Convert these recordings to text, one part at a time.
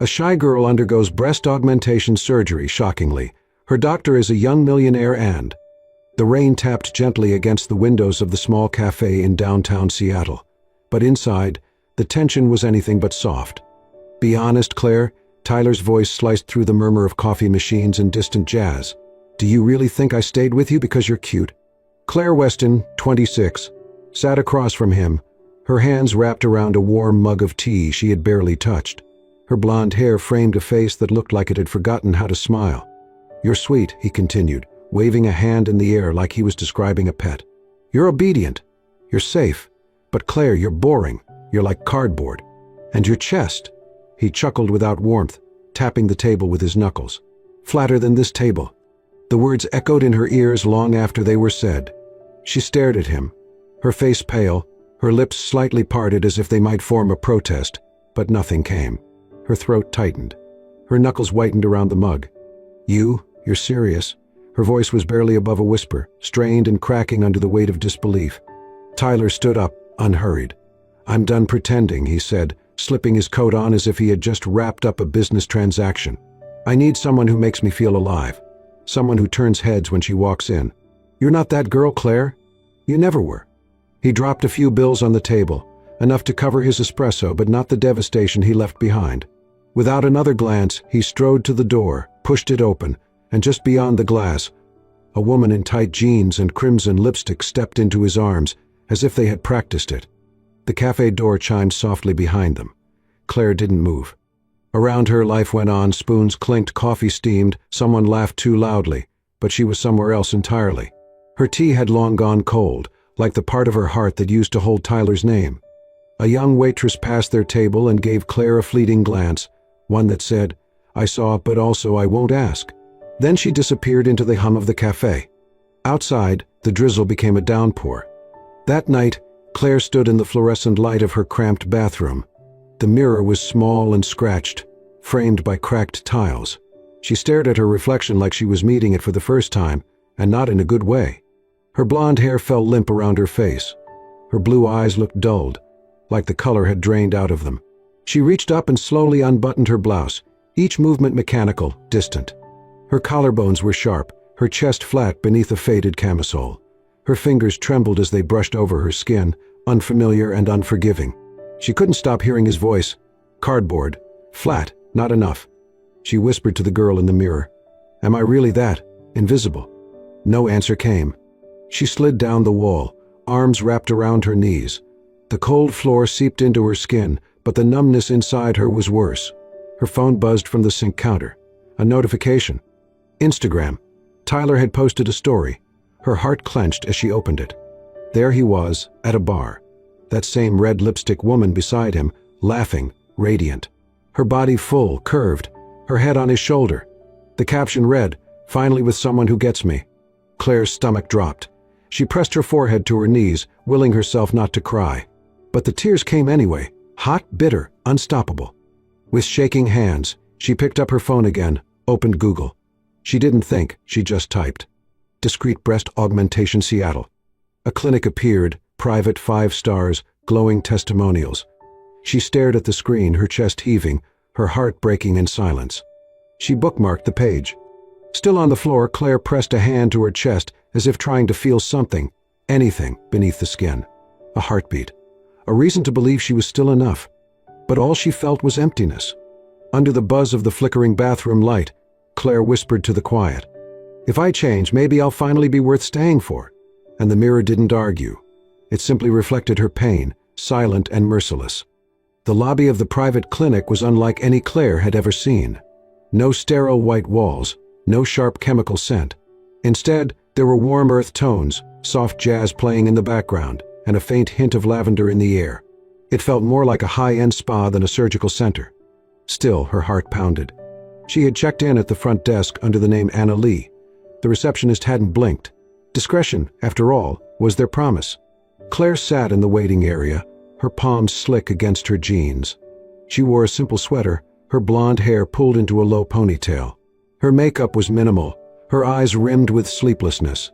A shy girl undergoes breast augmentation surgery, shockingly. Her doctor is a young millionaire and... The rain tapped gently against the windows of the small cafe in downtown Seattle. But inside, the tension was anything but soft. "Be honest, Claire," Tyler's voice sliced through the murmur of coffee machines and distant jazz. "Do you really think I stayed with you because you're cute?" Claire Weston, 26, sat across from him, her hands wrapped around a warm mug of tea she had barely touched. Her blonde hair framed a face that looked like it had forgotten how to smile. "You're sweet," he continued, waving a hand in the air like he was describing a pet. "You're obedient. You're safe. But Claire, you're boring. You're like cardboard. And your chest," he chuckled without warmth, tapping the table with his knuckles. "Flatter than this table." The words echoed in her ears long after they were said. She stared at him, her face pale, her lips slightly parted as if they might form a protest, but nothing came. Her throat tightened. Her knuckles whitened around the mug. You're serious?" Her voice was barely above a whisper, strained and cracking under the weight of disbelief. Tyler stood up, unhurried. "I'm done pretending," he said, slipping his coat on as if he had just wrapped up a business transaction. "I need someone who makes me feel alive. Someone who turns heads when she walks in. You're not that girl, Claire. You never were." He dropped a few bills on the table, enough to cover his espresso but not the devastation he left behind. Without another glance, he strode to the door, pushed it open, and just beyond the glass, a woman in tight jeans and crimson lipstick stepped into his arms, as if they had practiced it. The cafe door chimed softly behind them. Claire didn't move. Around her, life went on, spoons clinked, coffee steamed, someone laughed too loudly, but she was somewhere else entirely. Her tea had long gone cold, like the part of her heart that used to hold Tyler's name. A young waitress passed their table and gave Claire a fleeting glance, one that said, "I saw, but also I won't ask." Then she disappeared into the hum of the cafe. Outside, the drizzle became a downpour. That night, Claire stood in the fluorescent light of her cramped bathroom. The mirror was small and scratched, framed by cracked tiles. She stared at her reflection like she was meeting it for the first time, and not in a good way. Her blonde hair fell limp around her face. Her blue eyes looked dulled, like the color had drained out of them. She reached up and slowly unbuttoned her blouse, each movement mechanical, distant. Her collarbones were sharp, her chest flat beneath a faded camisole. Her fingers trembled as they brushed over her skin, unfamiliar and unforgiving. She couldn't stop hearing his voice. "Cardboard. Flat. Not enough." She whispered to the girl in the mirror, "Am I really that? Invisible?" No answer came. She slid down the wall, arms wrapped around her knees. The cold floor seeped into her skin, but the numbness inside her was worse. Her phone buzzed from the sink counter. A notification. Instagram. Tyler had posted a story. Her heart clenched as she opened it. There he was, at a bar. That same red lipstick woman beside him, laughing, radiant. Her body full, curved, her head on his shoulder. The caption read, "Finally with someone who gets me." Claire's stomach dropped. She pressed her forehead to her knees, willing herself not to cry. But the tears came anyway, hot, bitter, unstoppable. With shaking hands, she picked up her phone again, opened Google. She didn't think, she just typed. Discreet breast augmentation Seattle. A clinic appeared, private 5 stars, glowing testimonials. She stared at the screen, her chest heaving, her heart breaking in silence. She bookmarked the page. Still on the floor, Claire pressed a hand to her chest as if trying to feel something, anything, beneath the skin. A heartbeat. A reason to believe she was still enough. But all she felt was emptiness. Under the buzz of the flickering bathroom light, Claire whispered to the quiet, "If I change, maybe I'll finally be worth staying for." And the mirror didn't argue. It simply reflected her pain, silent and merciless. The lobby of the private clinic was unlike any Claire had ever seen. No sterile white walls, no sharp chemical scent. Instead, there were warm earth tones, soft jazz playing in the background, and a faint hint of lavender in the air. It felt more like a high-end spa than a surgical center. Still, her heart pounded. She had checked in at the front desk under the name Anna Lee. The receptionist hadn't blinked. Discretion, after all, was their promise. Claire sat in the waiting area, her palms slick against her jeans. She wore a simple sweater, her blonde hair pulled into a low ponytail. Her makeup was minimal, her eyes rimmed with sleeplessness.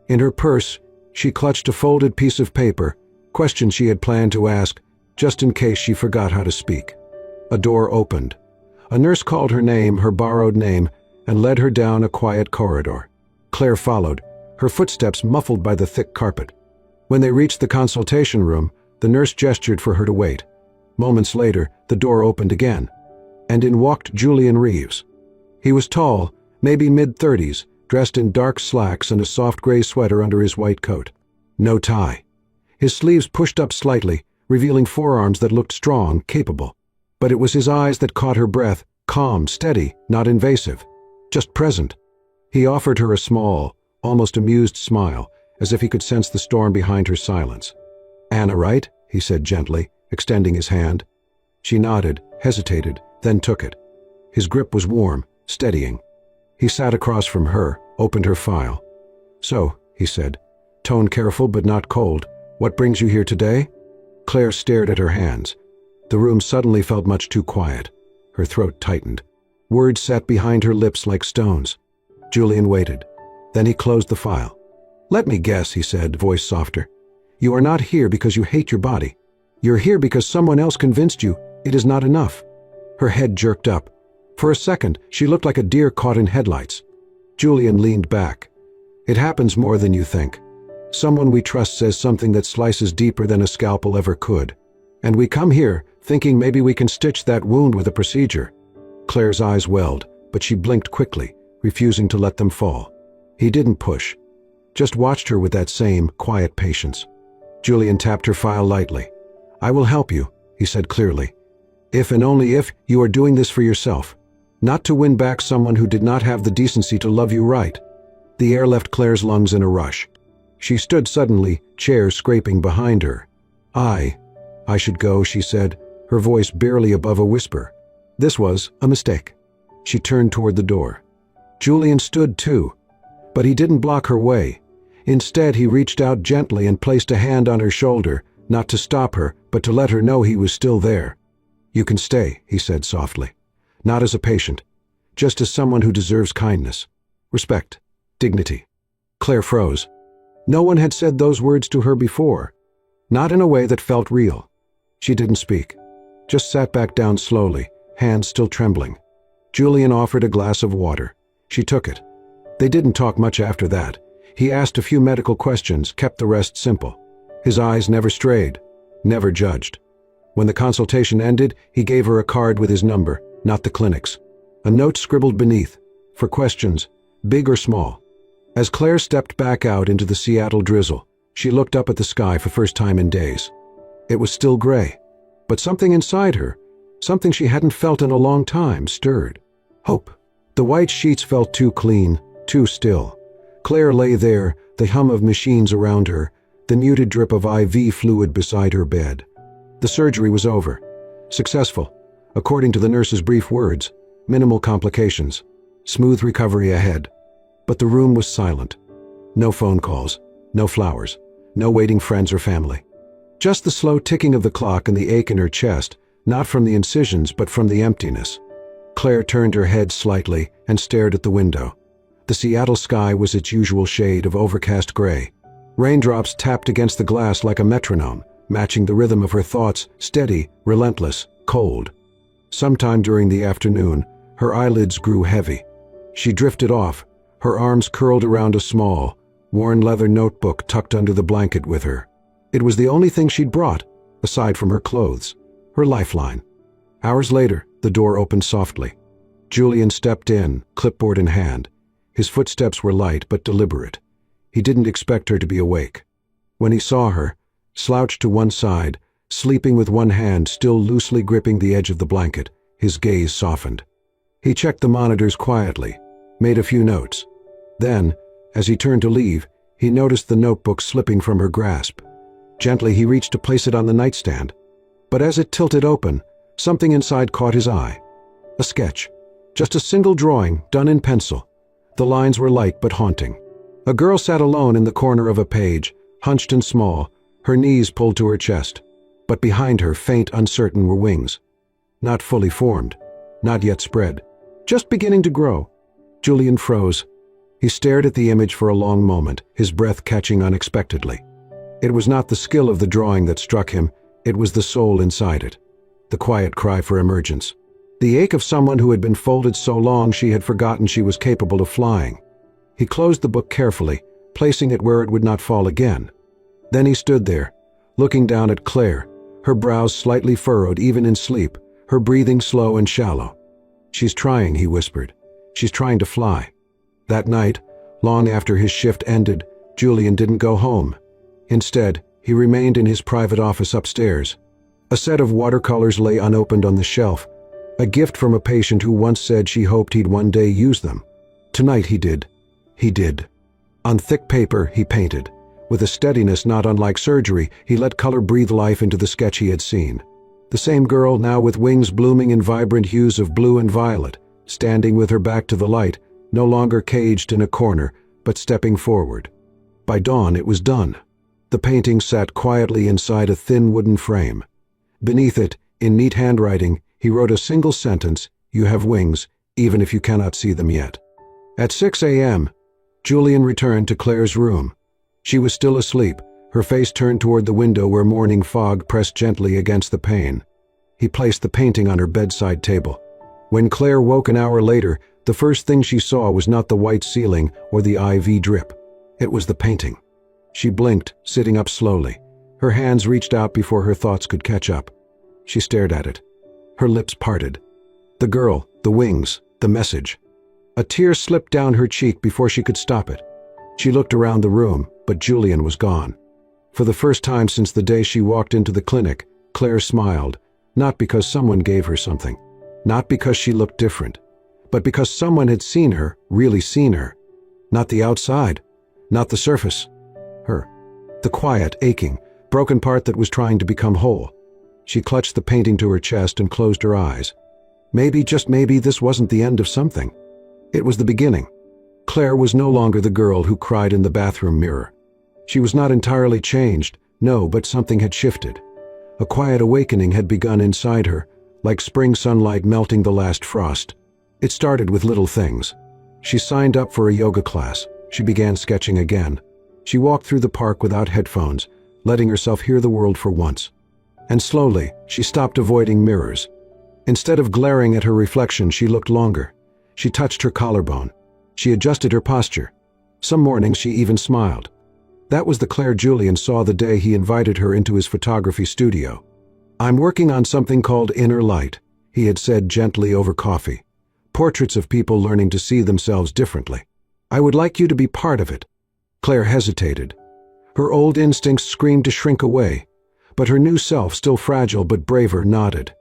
In her purse, she clutched a folded piece of paper, questions she had planned to ask, just in case she forgot how to speak. A door opened. A nurse called her name, her borrowed name, and led her down a quiet corridor. Claire followed, her footsteps muffled by the thick carpet. When they reached the consultation room, the nurse gestured for her to wait. Moments later, the door opened again, and in walked Julian Reeves. He was tall, maybe mid-30s, dressed in dark slacks and a soft gray sweater under his white coat. No tie. His sleeves pushed up slightly, revealing forearms that looked strong, capable. But it was his eyes that caught her breath, calm, steady, not invasive, just present. He offered her a small, almost amused smile, as if he could sense the storm behind her silence. "Anna, right?" he said gently, extending his hand. She nodded, hesitated, then took it. His grip was warm, steadying. He sat across from her, opened her file. "So," he said, tone careful but not cold, "what brings you here today?" Claire stared at her hands. The room suddenly felt much too quiet. Her throat tightened. Words sat behind her lips like stones. Julian waited. Then he closed the file. "Let me guess," he said, voice softer. "You are not here because you hate your body. You're here because someone else convinced you it is not enough." Her head jerked up. For a second, she looked like a deer caught in headlights. Julian leaned back. "It happens more than you think. Someone we trust says something that slices deeper than a scalpel ever could. And we come here, thinking maybe we can stitch that wound with a procedure." Claire's eyes welled, but she blinked quickly, refusing to let them fall. He didn't push, just watched her with that same, quiet patience. Julian tapped her file lightly. "I will help you," he said clearly. "If and only if you are doing this for yourself. Not to win back someone who did not have the decency to love you right." The air left Claire's lungs in a rush. She stood suddenly, chairs scraping behind her. I should go," she said, her voice barely above a whisper. This was a mistake. She turned toward the door. Julian stood too, but he didn't block her way. Instead, he reached out gently and placed a hand on her shoulder, not to stop her, but to let her know he was still there. "You can stay," he said softly. "Not as a patient, just as someone who deserves kindness, respect, dignity." Claire froze. No one had said those words to her before, not in a way that felt real. She didn't speak, just sat back down slowly, hands still trembling. Julian offered a glass of water. She took it. They didn't talk much after that. He asked a few medical questions, kept the rest simple. His eyes never strayed, never judged. When the consultation ended, he gave her a card with his number, not the clinic's. A note scribbled beneath, for questions, big or small. As Claire stepped back out into the Seattle drizzle, she looked up at the sky for the first time in days. It was still gray, but something inside her, something she hadn't felt in a long time, stirred. Hope. The white sheets felt too clean, too still. Claire lay there, the hum of machines around her, the muted drip of IV fluid beside her bed. The surgery was over. Successful, according to the nurse's brief words. Minimal complications. Smooth recovery ahead. But the room was silent. No phone calls, no flowers, no waiting friends or family. Just the slow ticking of the clock and the ache in her chest, not from the incisions but from the emptiness. Claire turned her head slightly and stared at the window. The Seattle sky was its usual shade of overcast gray. Raindrops tapped against the glass like a metronome, matching the rhythm of her thoughts, steady, relentless, cold. Sometime during the afternoon, her eyelids grew heavy. She drifted off, her arms curled around a small, worn leather notebook tucked under the blanket with her. It was the only thing she'd brought, aside from her clothes, her lifeline. Hours later, the door opened softly. Julian stepped in, clipboard in hand. His footsteps were light but deliberate. He didn't expect her to be awake. When he saw her, slouched to one side, sleeping with one hand still loosely gripping the edge of the blanket, his gaze softened. He checked the monitors quietly, made a few notes. Then, as he turned to leave, he noticed the notebook slipping from her grasp. Gently, he reached to place it on the nightstand. But as it tilted open, something inside caught his eye. A sketch. Just a single drawing, done in pencil. The lines were light but haunting. A girl sat alone in the corner of a page, hunched and small, her knees pulled to her chest. But behind her, faint, uncertain, were wings. Not fully formed, not yet spread, just beginning to grow. Julian froze. He stared at the image for a long moment, his breath catching unexpectedly. It was not the skill of the drawing that struck him, it was the soul inside it. The quiet cry for emergence. The ache of someone who had been folded so long she had forgotten she was capable of flying. He closed the book carefully, placing it where it would not fall again. Then he stood there, looking down at Claire, her brows slightly furrowed even in sleep, her breathing slow and shallow. "She's trying," he whispered. "She's trying to fly." That night, long after his shift ended, Julian didn't go home. Instead, he remained in his private office upstairs. A set of watercolors lay unopened on the shelf, a gift from a patient who once said she hoped he'd one day use them. Tonight he did. He did. On thick paper, he painted. With a steadiness not unlike surgery, he let color breathe life into the sketch he had seen. The same girl, now with wings blooming in vibrant hues of blue and violet, standing with her back to the light, no longer caged in a corner, but stepping forward. By dawn, it was done. The painting sat quietly inside a thin wooden frame. Beneath it, in neat handwriting, he wrote a single sentence: "You have wings, even if you cannot see them yet." At 6 a.m., Julian returned to Claire's room. She was still asleep, her face turned toward the window where morning fog pressed gently against the pane. He placed the painting on her bedside table. When Claire woke an hour later, the first thing she saw was not the white ceiling or the IV drip. It was the painting. She blinked, sitting up slowly. Her hands reached out before her thoughts could catch up. She stared at it. Her lips parted. The girl, the wings, the message. A tear slipped down her cheek before she could stop it. She looked around the room, but Julian was gone. For the first time since the day she walked into the clinic, Claire smiled, not because someone gave her something, not because she looked different, but because someone had seen her, really seen her. Not the outside, not the surface. Her. The quiet, aching, broken part that was trying to become whole. She clutched the painting to her chest and closed her eyes. Maybe, just maybe, this wasn't the end of something. It was the beginning. Claire was no longer the girl who cried in the bathroom mirror. She was not entirely changed, no, but something had shifted. A quiet awakening had begun inside her, like spring sunlight melting the last frost. It started with little things. She signed up for a yoga class. She began sketching again. She walked through the park without headphones, letting herself hear the world for once. And slowly, she stopped avoiding mirrors. Instead of glaring at her reflection, she looked longer. She touched her collarbone. She adjusted her posture. Some mornings she even smiled. That was the Claire Julian saw the day he invited her into his photography studio. "I'm working on something called Inner Light," he had said gently over coffee. "Portraits of people learning to see themselves differently. I would like you to be part of it." Claire hesitated. Her old instincts screamed to shrink away, but her new self, still fragile but braver, nodded.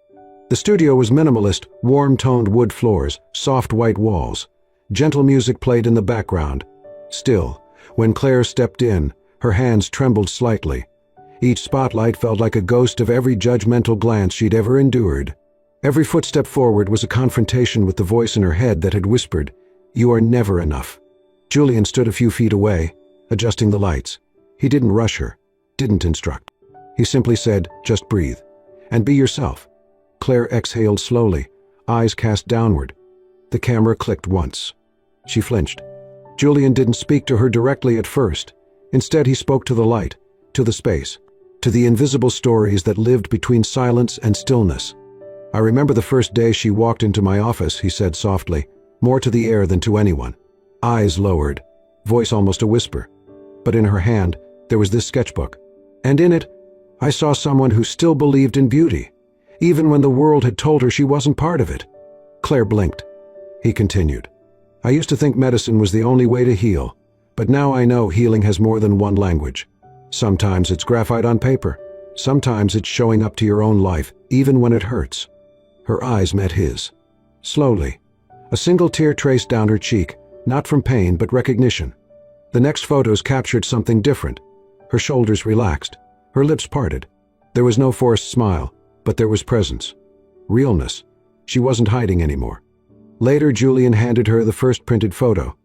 The studio was minimalist, warm-toned wood floors, soft white walls. Gentle music played in the background. Still, when Claire stepped in, her hands trembled slightly. Each spotlight felt like a ghost of every judgmental glance she'd ever endured. Every footstep forward was a confrontation with the voice in her head that had whispered, "You are never enough." Julian stood a few feet away, adjusting the lights. He didn't rush her, didn't instruct. He simply said, "Just breathe. And be yourself." Claire exhaled slowly, eyes cast downward. The camera clicked once. She flinched. Julian didn't speak to her directly at first. Instead, he spoke to the light, to the space, to the invisible stories that lived between silence and stillness. "I remember the first day she walked into my office," he said softly, more to the air than to anyone. Eyes lowered, voice almost a whisper. But in her hand, there was this sketchbook. And in it, I saw someone who still believed in beauty, even when the world had told her she wasn't part of it. Claire blinked. He continued, "I used to think medicine was the only way to heal, but now I know healing has more than one language. Sometimes it's graphite on paper. Sometimes it's showing up to your own life, even when it hurts." Her eyes met his. Slowly, a single tear traced down her cheek, not from pain but recognition. The next photos captured something different. Her shoulders relaxed, her lips parted. There was no forced smile, but there was presence. Realness. She wasn't hiding anymore. Later, Julian handed her the first printed photo.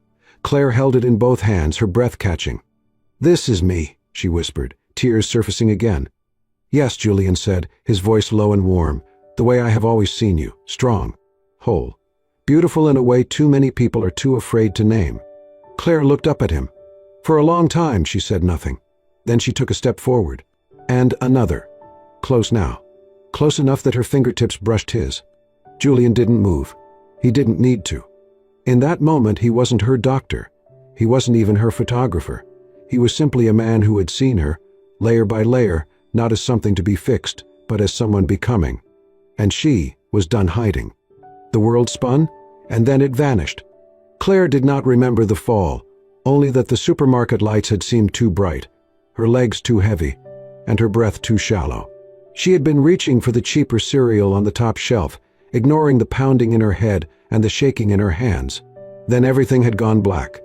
Claire held it in both hands, her breath catching. "This is me," she whispered, tears surfacing again. "Yes," Julian said, his voice low and warm, "the way I have always seen you, strong, whole, beautiful in a way too many people are too afraid to name." Claire looked up at him. For a long time, she said nothing. Then she took a step forward. And another. Close now. Close enough that her fingertips brushed his. Julian didn't move. He didn't need to. In that moment, he wasn't her doctor. He wasn't even her photographer. He was simply a man who had seen her, layer by layer, not as something to be fixed, but as someone becoming. And she was done hiding. The world spun, and then it vanished. Claire did not remember the fall, only that the supermarket lights had seemed too bright, her legs too heavy, and her breath too shallow. She had been reaching for the cheaper cereal on the top shelf, ignoring the pounding in her head and the shaking in her hands. Then everything had gone black.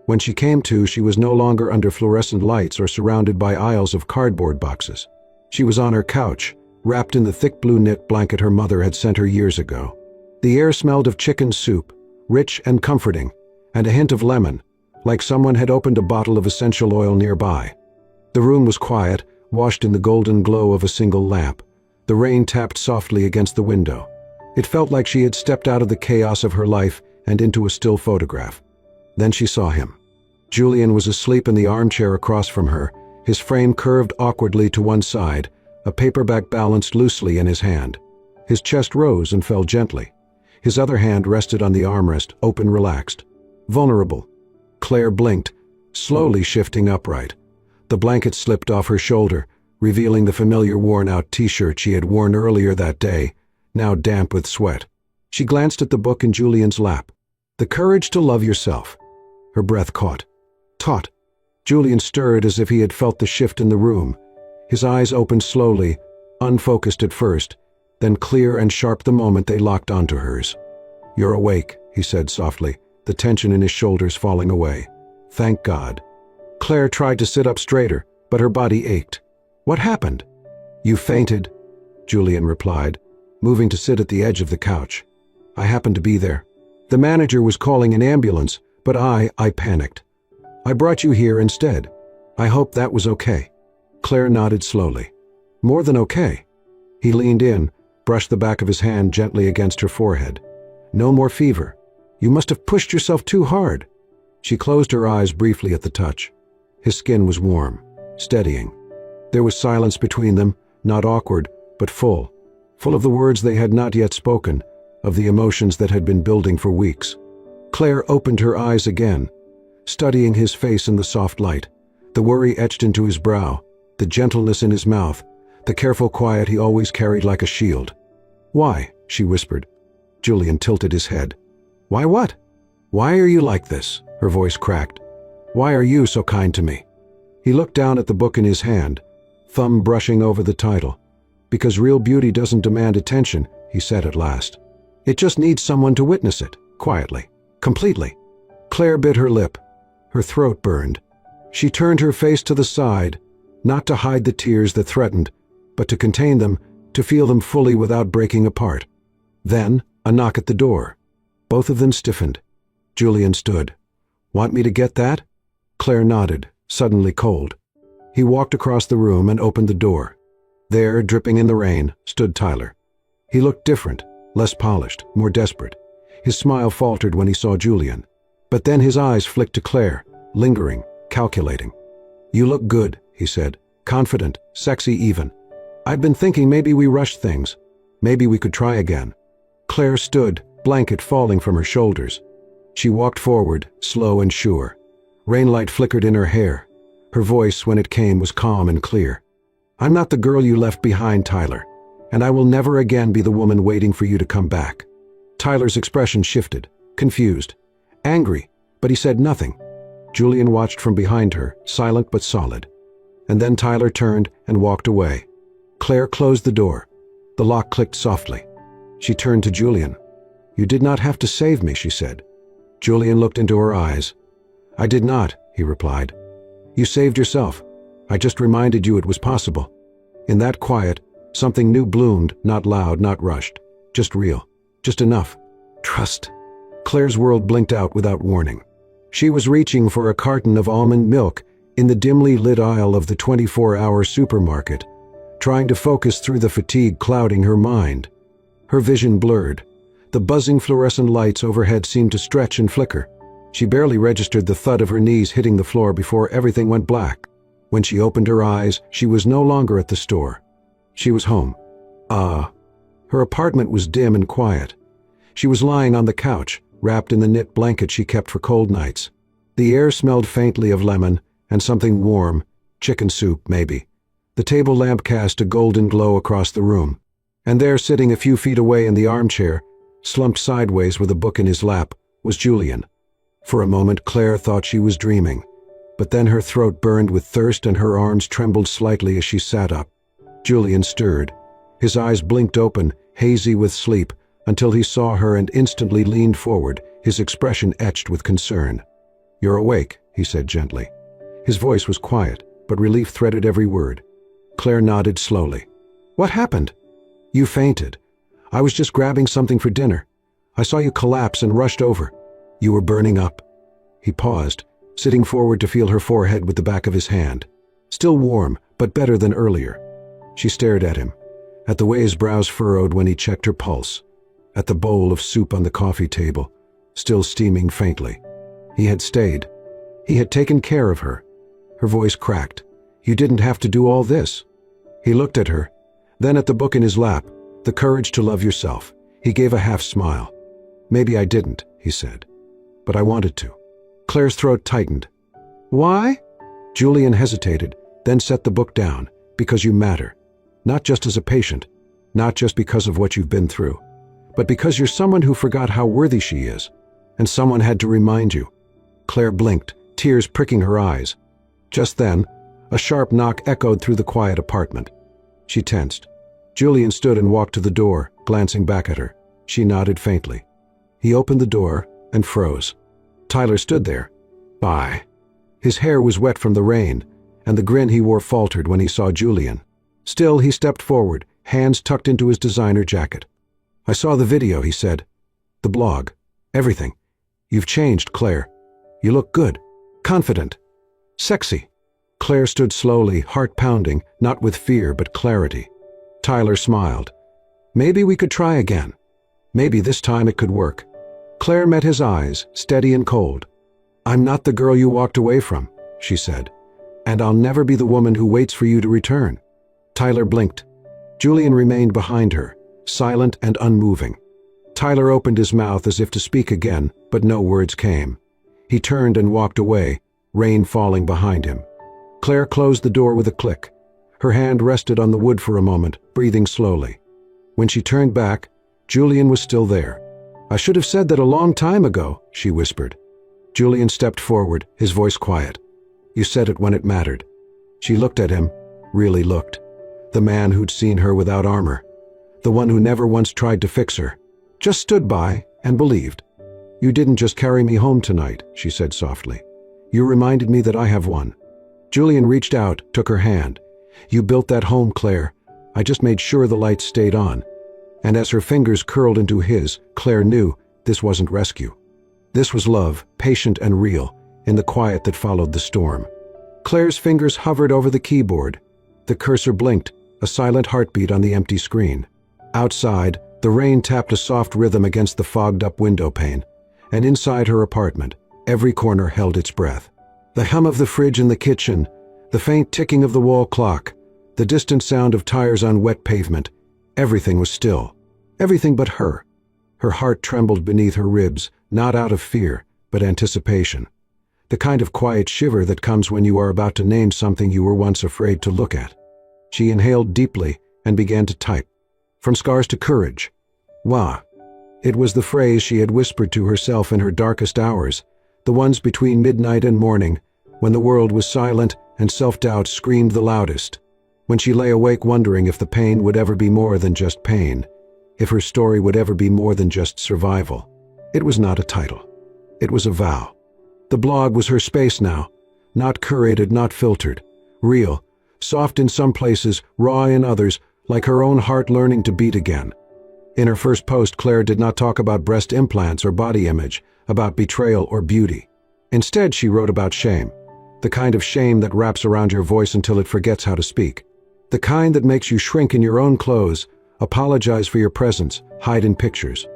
When she came to, she was no longer under fluorescent lights or surrounded by aisles of cardboard boxes. She was on her couch, wrapped in the thick blue knit blanket her mother had sent her years ago. The air smelled of chicken soup, rich and comforting, and a hint of lemon, like someone had opened a bottle of essential oil nearby. The room was quiet, washed in the golden glow of a single lamp. The rain tapped softly against the window. It felt like she had stepped out of the chaos of her life and into a still photograph. Then she saw him. Julian was asleep in the armchair across from her, his frame curved awkwardly to one side, a paperback balanced loosely in his hand. His chest rose and fell gently. His other hand rested on the armrest, open, relaxed. Vulnerable. Claire blinked, slowly shifting upright. The blanket slipped off her shoulder, revealing the familiar worn-out t-shirt she had worn earlier that day, now damp with sweat. She glanced at the book in Julian's lap. The Courage to Love Yourself. Her breath caught. Taut. Julian stirred as if he had felt the shift in the room. His eyes opened slowly, unfocused at first, then clear and sharp the moment they locked onto hers. "You're awake," he said softly, the tension in his shoulders falling away. "Thank God." Claire tried to sit up straighter, but her body ached. "What happened?" "You fainted," Julian replied, moving to sit at the edge of the couch. "I happened to be there. The manager was calling an ambulance, but I panicked. I brought you here instead. I hope that was okay." Claire nodded slowly. "More than okay." He leaned in, brushed the back of his hand gently against her forehead. "No more fever. You must have pushed yourself too hard." She closed her eyes briefly at the touch. His skin was warm, steadying. There was silence between them, not awkward, but full of the words they had not yet spoken, of the emotions that had been building for weeks. Claire opened her eyes again, studying his face in the soft light, the worry etched into his brow, the gentleness in his mouth, the careful quiet he always carried like a shield. "Why?" she whispered. Julian tilted his head. "Why what? Why are you like this?" Her voice cracked. "Why are you so kind to me?" He looked down at the book in his hand, thumb brushing over the title. "Because real beauty doesn't demand attention," he said at last. "It just needs someone to witness it, quietly, completely." Claire bit her lip. Her throat burned. She turned her face to the side, not to hide the tears that threatened, but to contain them, to feel them fully without breaking apart. Then, a knock at the door. Both of them stiffened. Julian stood. "Want me to get that?" Claire nodded, suddenly cold. He walked across the room and opened the door. There, dripping in the rain, stood Tyler. He looked different, less polished, more desperate. His smile faltered when he saw Julian. But then his eyes flicked to Claire, lingering, calculating. "You look good," he said, confident, sexy even. "I've been thinking maybe we rushed things. Maybe we could try again." Claire stood, blanket falling from her shoulders. She walked forward, slow and sure. Rainlight flickered in her hair. Her voice, when it came, was calm and clear. "I'm not the girl you left behind, Tyler, and I will never again be the woman waiting for you to come back." Tyler's expression shifted, confused, angry, but he said nothing. Julian watched from behind her, silent but solid. And then Tyler turned and walked away. Claire closed the door. The lock clicked softly. She turned to Julian. "You did not have to save me," she said. Julian looked into her eyes. "I did not," he replied. "You saved yourself. I just reminded you it was possible." In that quiet, something new bloomed, not loud, not rushed. Just real. Just enough. Trust. Claire's world blinked out without warning. She was reaching for a carton of almond milk in the dimly lit aisle of the 24-hour supermarket, trying to focus through the fatigue clouding her mind. Her vision blurred. The buzzing fluorescent lights overhead seemed to stretch and flicker. She barely registered the thud of her knees hitting the floor before everything went black. When she opened her eyes, she was no longer at the store. She was home. Her apartment was dim and quiet. She was lying on the couch, wrapped in the knit blanket she kept for cold nights. The air smelled faintly of lemon and something warm, chicken soup maybe. The table lamp cast a golden glow across the room. And there, sitting a few feet away in the armchair, slumped sideways with a book in his lap, was Julian. For a moment Claire thought she was dreaming, but then her throat burned with thirst and her arms trembled slightly as she sat up. Julian stirred. His eyes blinked open, hazy with sleep, until he saw her and instantly leaned forward, his expression etched with concern. "You're awake," he said gently. His voice was quiet, but relief threaded every word. Claire nodded slowly. "What happened?" "You fainted. I was just grabbing something for dinner. I saw you collapse and rushed over. You were burning up." He paused, sitting forward to feel her forehead with the back of his hand. Still warm, but better than earlier. She stared at him, at the way his brows furrowed when he checked her pulse, at the bowl of soup on the coffee table, still steaming faintly. He had stayed. He had taken care of her. Her voice cracked. "You didn't have to do all this." He looked at her, then at the book in his lap, The Courage to Love Yourself. He gave a half smile. "Maybe I didn't," he said, "but I wanted to." Claire's throat tightened. "Why?" Julian hesitated, then set the book down. "Because you matter. Not just as a patient, not just because of what you've been through, but because you're someone who forgot how worthy she is, and someone had to remind you." Claire blinked, tears pricking her eyes. Just then, a sharp knock echoed through the quiet apartment. She tensed. Julian stood and walked to the door, glancing back at her. She nodded faintly. He opened the door and froze. Tyler stood there. "Bye." His hair was wet from the rain, and the grin he wore faltered when he saw Julian. Still, he stepped forward, hands tucked into his designer jacket. "I saw the video," he said. "The blog. Everything. You've changed, Claire. You look good. Confident. Sexy." Claire stood slowly, heart pounding, not with fear but clarity. Tyler smiled. "Maybe we could try again. Maybe this time it could work." Claire met his eyes, steady and cold. "I'm not the girl you walked away from," she said, "and I'll never be the woman who waits for you to return." Tyler blinked. Julian remained behind her, silent and unmoving. Tyler opened his mouth as if to speak again, but no words came. He turned and walked away, rain falling behind him. Claire closed the door with a click. Her hand rested on the wood for a moment, breathing slowly. When she turned back, Julian was still there. "I should have said that a long time ago," she whispered. Julian stepped forward, his voice quiet. "You said it when it mattered." She looked at him, really looked. The man who'd seen her without armor. The one who never once tried to fix her. Just stood by and believed. "You didn't just carry me home tonight," she said softly. "You reminded me that I have one." Julian reached out, took her hand. "You built that home, Claire. I just made sure the lights stayed on." And as her fingers curled into his, Claire knew this wasn't rescue. This was love, patient and real, in the quiet that followed the storm. Claire's fingers hovered over the keyboard. The cursor blinked, a silent heartbeat on the empty screen. Outside, the rain tapped a soft rhythm against the fogged-up window pane, and inside her apartment, every corner held its breath. The hum of the fridge in the kitchen, the faint ticking of the wall clock, the distant sound of tires on wet pavement, everything was still. Everything but her. Her heart trembled beneath her ribs, not out of fear, but anticipation. The kind of quiet shiver that comes when you are about to name something you were once afraid to look at. She inhaled deeply and began to type. From scars to courage. Wah. It was the phrase she had whispered to herself in her darkest hours, the ones between midnight and morning, when the world was silent and self-doubt screamed the loudest, when she lay awake wondering if the pain would ever be more than just pain, if her story would ever be more than just survival. It was not a title. It was a vow. The blog was her space now, not curated, not filtered, real, soft in some places, raw in others, like her own heart learning to beat again. In her first post, Claire did not talk about breast implants or body image, about betrayal or beauty. Instead, she wrote about shame, the kind of shame that wraps around your voice until it forgets how to speak, the kind that makes you shrink in your own clothes, apologize for your presence, hide in pictures.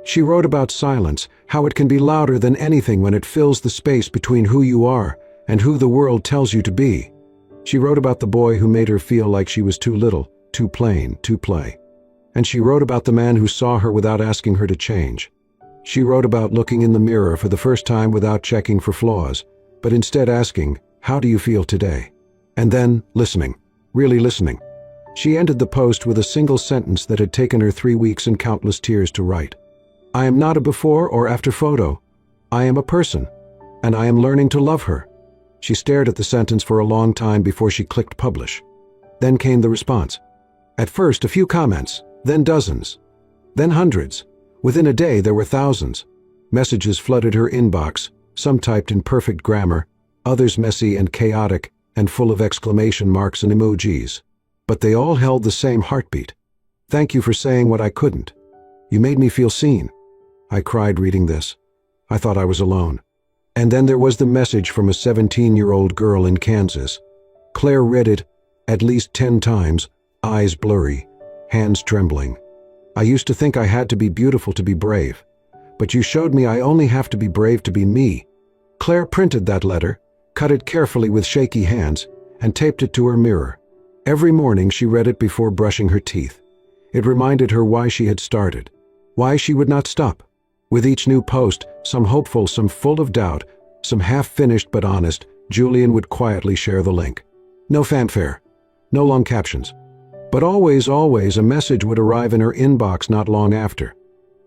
She wrote about silence, how it can be louder than anything when it fills the space between who you are and who the world tells you to be. She wrote about the boy who made her feel like she was too little, too plain, too play. And she wrote about the man who saw her without asking her to change. She wrote about looking in the mirror for the first time without checking for flaws, but instead asking, "How do you feel today?" And then listening, really listening. She ended the post with a single sentence that had taken her 3 weeks and countless tears to write. "I am not a before or after photo. I am a person, and I am learning to love her." She stared at the sentence for a long time before she clicked publish. Then came the response. At first, a few comments, then dozens, then hundreds. Within a day, there were thousands. Messages flooded her inbox, some typed in perfect grammar, others messy and chaotic and full of exclamation marks and emojis. But they all held the same heartbeat. "Thank you for saying what I couldn't. You made me feel seen." I cried reading this. I thought I was alone. And then there was the message from a 17-year-old girl in Kansas. Claire read it at least 10 times, eyes blurry, hands trembling. "I used to think I had to be beautiful to be brave, but you showed me I only have to be brave to be me." Claire printed that letter, cut it carefully with shaky hands, and taped it to her mirror. Every morning she read it before brushing her teeth. It reminded her why she had started, why she would not stop. With each new post, some hopeful, some full of doubt, some half-finished but honest, Julian would quietly share the link. No fanfare, no long captions. But always, always a message would arrive in her inbox not long after.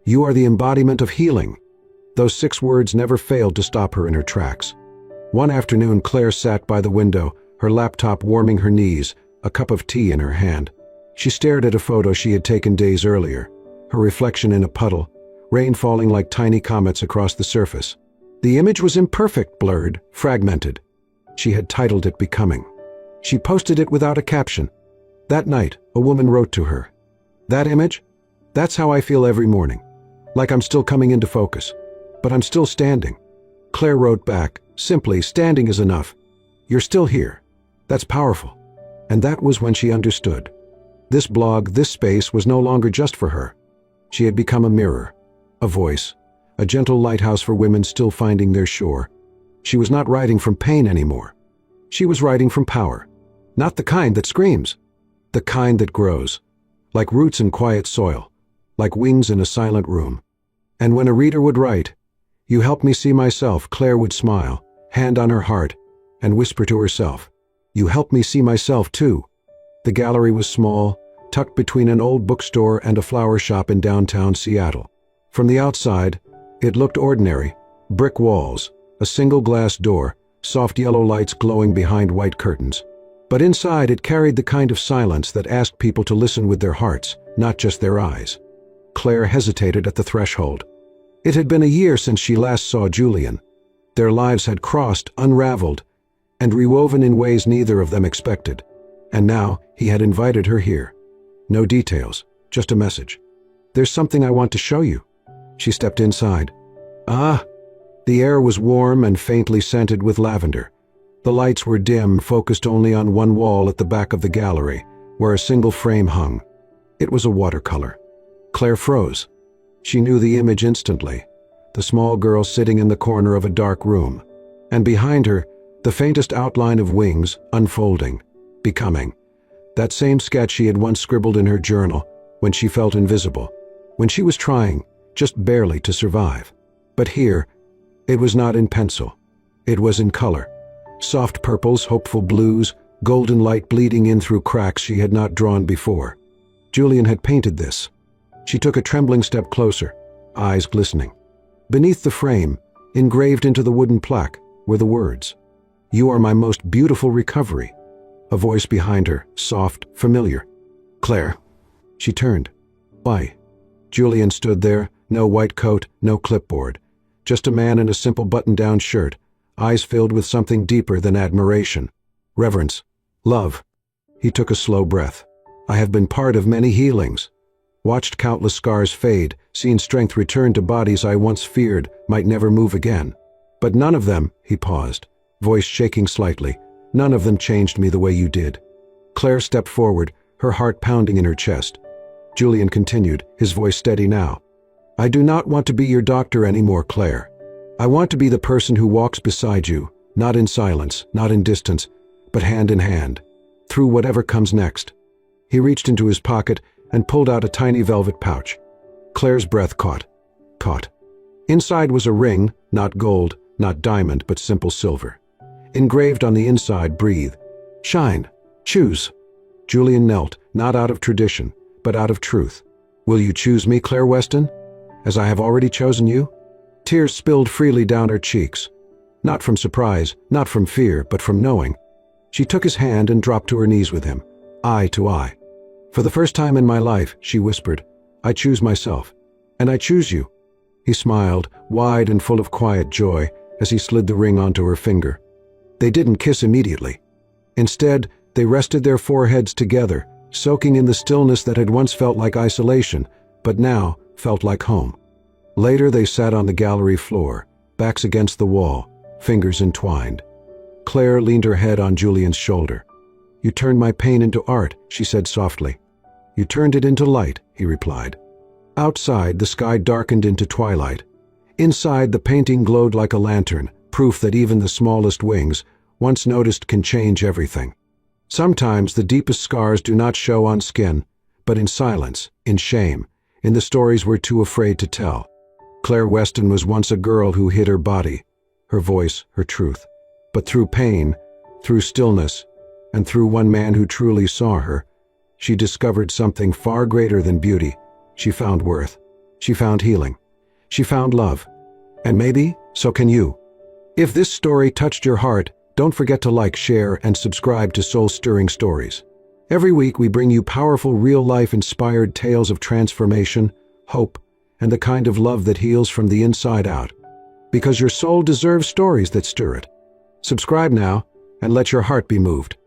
"You are the embodiment of healing." Those 6 words never failed to stop her in her tracks. One afternoon, Claire sat by the window, her laptop warming her knees, a cup of tea in her hand. She stared at a photo she had taken days earlier, her reflection in a puddle, rain falling like tiny comets across the surface. The image was imperfect, blurred, fragmented. She had titled it Becoming. She posted it without a caption. That night, a woman wrote to her, "That image? That's how I feel every morning. Like I'm still coming into focus. But I'm still standing." Claire wrote back, simply, "Standing is enough. You're still here. That's powerful." And that was when she understood. This blog, this space was no longer just for her. She had become a mirror, a voice, a gentle lighthouse for women still finding their shore. She was not writing from pain anymore. She was writing from power. Not the kind that screams, the kind that grows, like roots in quiet soil, like wings in a silent room. And when a reader would write, "You help me see myself," Claire would smile, hand on her heart, and whisper to herself, "You help me see myself too." The gallery was small, tucked between an old bookstore and a flower shop in downtown Seattle. From the outside, it looked ordinary: brick walls, a single glass door, soft yellow lights glowing behind white curtains. But inside it carried the kind of silence that asked people to listen with their hearts, not just their eyes. Claire hesitated at the threshold. It had been a year since she last saw Julian. Their lives had crossed, unraveled, and rewoven in ways neither of them expected. And now he had invited her here. No details, just a message. "There's something I want to show you." She stepped inside. Ah! The air was warm and faintly scented with lavender. The lights were dim, focused only on one wall at the back of the gallery, where a single frame hung. It was a watercolor. Claire froze. She knew the image instantly. The small girl sitting in the corner of a dark room. And behind her, the faintest outline of wings, unfolding, becoming. That same sketch she had once scribbled in her journal, when she felt invisible, when she was trying, just barely, to survive. But here, it was not in pencil. It was in color. Soft purples, hopeful blues, golden light bleeding in through cracks she had not drawn before. Julian had painted this. She took a trembling step closer, eyes glistening. Beneath the frame, engraved into the wooden plaque, were the words, "You are my most beautiful recovery." A voice behind her, soft, familiar. "Claire." She turned. "Why?" Julian stood there, no white coat, no clipboard. Just a man in a simple button-down shirt, eyes filled with something deeper than admiration. Reverence. Love. He took a slow breath. "I have been part of many healings. Watched countless scars fade, seen strength return to bodies I once feared might never move again. But none of them," he paused, voice shaking slightly, "none of them changed me the way you did." Claire stepped forward, her heart pounding in her chest. Julian continued, his voice steady now. "I do not want to be your doctor anymore, Claire. I want to be the person who walks beside you, not in silence, not in distance, but hand in hand, through whatever comes next." He reached into his pocket and pulled out a tiny velvet pouch. Claire's breath caught. Inside was a ring, not gold, not diamond, but simple silver. Engraved on the inside, breathe. Shine. Choose. Julian knelt, not out of tradition, but out of truth. Will you choose me, Claire Weston, as I have already chosen you? Tears spilled freely down her cheeks. Not from surprise, not from fear, but from knowing. She took his hand and dropped to her knees with him, eye to eye. For the first time in my life, she whispered, I choose myself, and I choose you. He smiled, wide and full of quiet joy, as he slid the ring onto her finger. They didn't kiss immediately. Instead, they rested their foreheads together, soaking in the stillness that had once felt like isolation, but now felt like home. Later they sat on the gallery floor, backs against the wall, fingers entwined. Claire leaned her head on Julian's shoulder. You turned my pain into art, she said softly. You turned it into light, he replied. Outside, the sky darkened into twilight. Inside, the painting glowed like a lantern, proof that even the smallest wings, once noticed, can change everything. Sometimes the deepest scars do not show on skin, but in silence, in shame, in the stories we're too afraid to tell. Claire Weston was once a girl who hid her body, her voice, her truth. But through pain, through stillness, and through one man who truly saw her, she discovered something far greater than beauty. She found worth. She found healing. She found love. And maybe, so can you. If this story touched your heart, don't forget to like, share, and subscribe to Soul-Stirring Stories. Every week we bring you powerful, real-life inspired tales of transformation, hope, and the kind of love that heals from the inside out. Because your soul deserves stories that stir it. Subscribe now, and let your heart be moved.